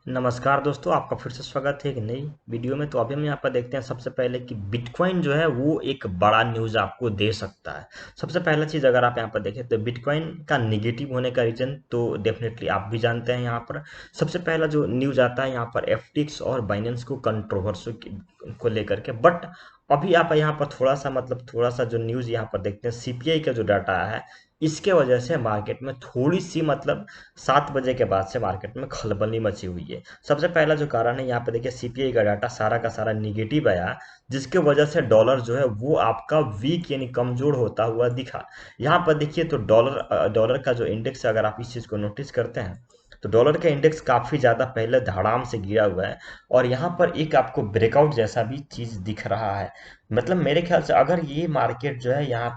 नमस्कार दोस्तों, आपका फिर से स्वागत है एक नई वीडियो में। तो अभी हम यहाँ पर देखते हैं सबसे पहले कि बिटकॉइन जो है वो एक बड़ा न्यूज़ आपको दे सकता है। सबसे पहला चीज़ अगर आप यहाँ पर देखें तो बिटकॉइन का निगेटिव होने का रीज़न तो डेफिनेटली आप भी जानते हैं। यहाँ पर सबसे पहला जो न्यूज़ आता है यहाँ पर एफटीएक्स और बाइनेंस को कंट्रोवर्सी को लेकर के। बट अभी आप यहाँ पर थोड़ा सा जो न्यूज़ यहाँ पर देखते हैं, सीपीआई का जो डाटा है, इसके वजह से मार्केट में थोड़ी सी 7 बजे के बाद से मार्केट में खलबली मची हुई है। सबसे पहला जो कारण है यहाँ पे देखिए, सीपीआई का डाटा सारा का सारा निगेटिव आया, जिसके वजह से डॉलर जो है वो आपका वीक यानी कमजोर होता हुआ दिखा। यहाँ पर देखिए तो डॉलर का जो इंडेक्स है, अगर आप इस चीज़ को नोटिस करते हैं तो डॉलर का इंडेक्स काफ़ी ज़्यादा पहले धड़ाम से गिरा हुआ है। और यहाँ पर एक आपको ब्रेकआउट जैसा भी चीज़ दिख रहा है। मतलब मेरे ख्याल से अगर ये मार्केट जो है यहाँ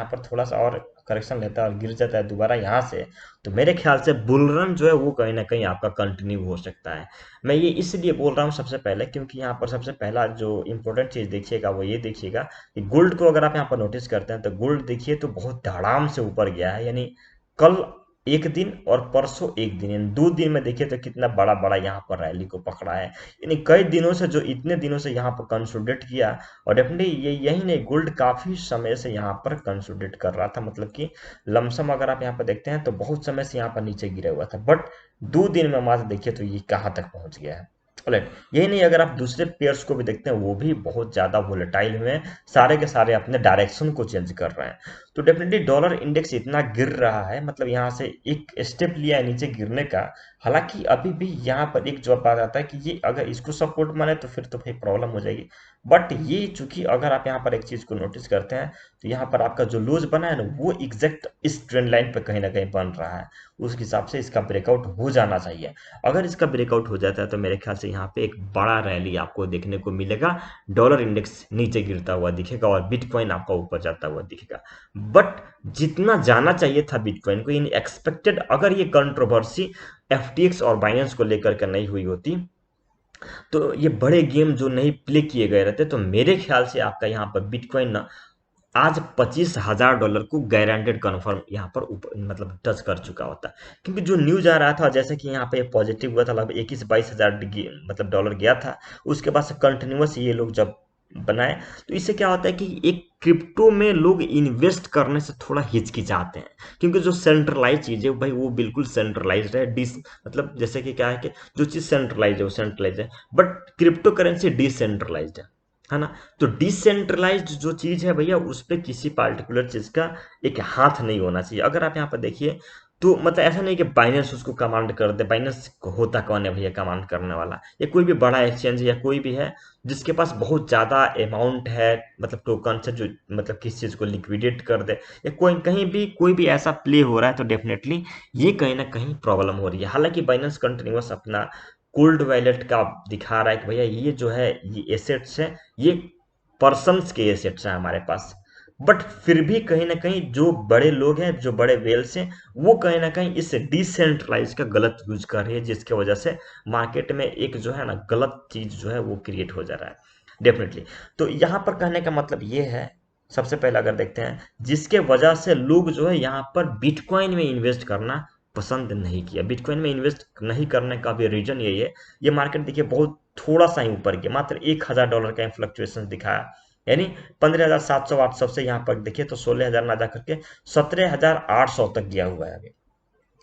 पर थोड़ा सा और करेक्शन लेता है और गिर जाता है दोबारा यहाँ से, तो मेरे ख्याल से बुल रन जो है वो कहीं ना कहीं आपका कंटिन्यू हो सकता है। मैं ये इसलिए बोल रहा हूँ सबसे पहले, क्योंकि यहाँ पर सबसे पहला जो इंपॉर्टेंट चीज़ देखिएगा वो ये देखिएगा कि गोल्ड को अगर आप यहाँ पर नोटिस करते हैं तो गोल्ड देखिए तो बहुत धड़ाम से ऊपर गया है। यानी कल एक दिन और परसों एक दिन, यानी 2 दिन में देखिए तो कितना बड़ा बड़ा यहाँ पर रैली को पकड़ा है। यानी कई दिनों से, जो इतने दिनों से यहाँ पर कंसोलिडेट किया। और डेफिनेटली ये यही नहीं, गोल्ड काफ़ी समय से यहाँ पर कंसोलिडेट कर रहा था, मतलब कि लमसम अगर आप यहाँ पर देखते हैं तो बहुत समय से यहाँ पर नीचे गिरा हुआ था। बट 2 दिन में मात्र देखिए तो ये कहाँ तक पहुंच गया है। राइट, यही नहीं, अगर आप दूसरे पेयर्स को भी देखते हैं वो भी बहुत ज़्यादा वोलेटाइल हुए हैं, सारे के सारे अपने डायरेक्शन को चेंज कर रहे हैं। तो डेफिनेटली डॉलर इंडेक्स इतना गिर रहा है, मतलब यहाँ से एक स्टेप लिया है नीचे गिरने का। हालांकि अभी भी यहाँ पर एक जो बात आता है कि ये अगर इसको सपोर्ट माने तो फिर प्रॉब्लम हो जाएगी। बट ये चूंकि अगर आप यहाँ पर एक चीज़ को नोटिस करते हैं तो यहाँ पर आपका जो लूज बना है ना वो एग्जैक्ट इस ट्रेंड लाइन पे कहीं ना कहीं बन रहा है। उस हिसाब से इसका ब्रेकआउट हो जाना चाहिए। अगर इसका ब्रेकआउट हो जाता है तो मेरे ख्याल से यहाँ पे एक बड़ा रैली आपको देखने को मिलेगा। डॉलर इंडेक्स नीचे गिरता हुआ दिखेगा और बिटकॉइन आपका ऊपर जाता हुआ दिखेगा। बट जितना जाना चाहिए था बिटकॉइन को, यानी एक्सपेक्टेड, अगर ये कंट्रोवर्सी एफटीएक्स और बाइनेंस को लेकर के नहीं हुई होती, तो ये बड़े गेम जो नहीं प्ले किए गए रहते, तो मेरे ख्याल से आपका यहाँ पर बिटकॉइन ना आज $25,000 को गारंटेड कन्फर्म यहाँ पर ऊपर मतलब टच कर चुका होता। क्योंकि जो न्यूज आ रहा था, जैसे कि यहाँ पे पॉजिटिव हुआ था, लगभग 21-22 हजार मतलब डॉलर गया था। उसके बाद से कंटिन्यूस ये लोग जब बनाए, तो इससे क्या होता है कि एक क्रिप्टो में लोग इन्वेस्ट करने से थोड़ा हिचकिचाते हैं। क्योंकि जो सेंट्रलाइज चीज़ है भाई वो बिल्कुल सेंट्रलाइज्ड है, डिस मतलब जैसे कि क्या है कि जो चीज़ सेंट्रलाइज है वो सेंट्रलाइज है, बट क्रिप्टो करेंसी डिसेंट्रलाइज्ड है ना। तो डिसेंट्रलाइज्ड जो चीज़ है भैया, उस पर किसी पार्टिकुलर चीज़ का एक हाथ नहीं होना चाहिए। अगर आप यहाँ पर देखिए तो मतलब ऐसा नहीं कि बाइनेंस उसको कमांड कर दे। बाइनेंस होता कौन है भैया कमांड करने वाला? या कोई भी बड़ा एक्सचेंज या कोई भी है जिसके पास बहुत ज़्यादा अमाउंट है, मतलब टोकन से, जो मतलब किसी चीज़ को लिक्विडेट कर दे, या कोई भी ऐसा प्ले हो रहा है, तो डेफिनेटली ये कहीं ना कहीं प्रॉब्लम हो रही है। हालांकि बाइनेंस कंटिन्यूस अपना कोल्ड वैलेट का दिखा रहा है कि भैया ये जो है ये एसेट्स है, ये पर्सन्स के एसेट्स हैं हमारे पास। बट फिर भी कहीं ना कहीं जो बड़े लोग हैं, जो बड़े वेल्स हैं, वो कहीं ना कहीं इस डिसेंट्रलाइज का गलत यूज कर रही है, जिसके वजह से मार्केट में एक जो है ना गलत चीज जो है वो क्रिएट हो जा रहा है डेफिनेटली। तो यहाँ पर कहने का मतलब ये है, सबसे पहले अगर देखते हैं जिसके वजह से लोग जो है यहाँ पर बिटकॉइन में इन्वेस्ट करना पसंद नहीं किया। बिटकॉइन में इन्वेस्ट नहीं करने का भी रीजन यही है, ये मार्केट देखिए बहुत थोड़ा सा ही ऊपर गया, मात्र $1,000 का फ्लक्चुएशन दिखाया। यानी 15,700-800 से यहाँ पर देखिए तो 16,000 ना जा करके 17,800 तक गया हुआ है अभी,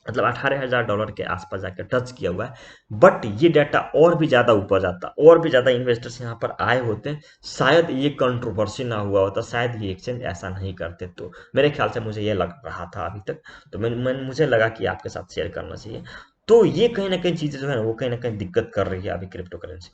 मतलब $18,000 के आसपास जाकर टच किया हुआ है। बट ये डाटा और भी ज़्यादा ऊपर जाता, और भी ज़्यादा इन्वेस्टर्स यहाँ पर आए होते, शायद ये कंट्रोवर्सी ना हुआ होता, शायद ये एक्सचेंज ऐसा नहीं करते। तो मेरे ख्याल से मुझे ये लग रहा था अभी तक, तो मुझे लगा कि आपके साथ शेयर करना चाहिए। तो ये कहीं ना कहीं चीज़ें जो है ना वो कहीं ना कहीं दिक्कत कर रही है अभी क्रिप्टो करेंसी।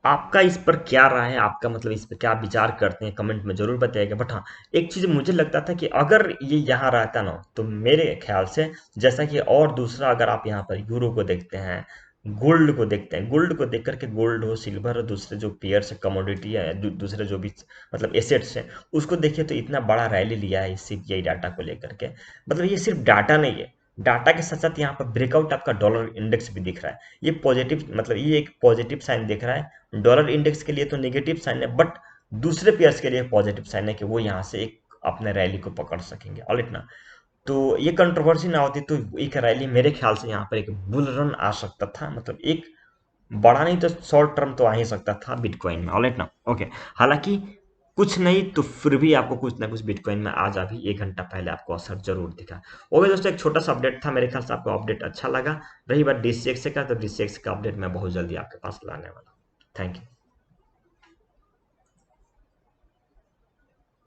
आपका इस पर क्या राय है, आपका मतलब इस पर क्या विचार करते हैं, कमेंट में जरूर बताइएगा। बट हाँ, एक चीज मुझे लगता था कि अगर ये यहाँ रहता ना, तो मेरे ख्याल से, जैसा कि और दूसरा, अगर आप यहाँ पर यूरो को देखते हैं, गोल्ड को देखते हैं, गोल्ड को देख करके, गोल्ड हो, सिल्वर हो, दूसरे जो पेयर्स है, कमोडिटी है, दूसरे जो भी मतलब एसेट्स हैं, उसको देखिए तो इतना बड़ा रैली लिया है इस सीपीआई डाटा को लेकर के। मतलब ये सिर्फ डाटा नहीं है, डाटा के साथ साथ यहाँ पर ब्रेकआउट आपका डॉलर इंडेक्स भी दिख रहा है। ये पॉजिटिव, मतलब ये एक पॉजिटिव साइन दिख रहा है। डॉलर इंडेक्स के लिए तो नेगेटिव साइन है, बट दूसरे पेयर्स के लिए पॉजिटिव साइन है कि वो यहाँ से एक अपने रैली को पकड़ सकेंगे। ऑल इट ना। तो ये कंट्रोवर्सी ना होती तो एक रैली मेरे ख्याल से यहाँ पर एक बुल रन आ सकता था, मतलब एक बड़ा नहीं तो शॉर्ट टर्म तो आ ही सकता था बिटकॉइन में। ऑलराइट ना, ओके। हालांकि कुछ नहीं तो फिर भी आपको कुछ ना कुछ बिटकॉइन में आज अभी 1 घंटा पहले आपको असर जरूर दिखा। ओके दोस्तों, एक छोटा सा अपडेट था, मेरे ख्याल से आपको अपडेट अच्छा लगा। रही बात DCX का, तो DCX का अपडेट मैं बहुत जल्दी आपके पास लाने वाला हूँ। Thank you.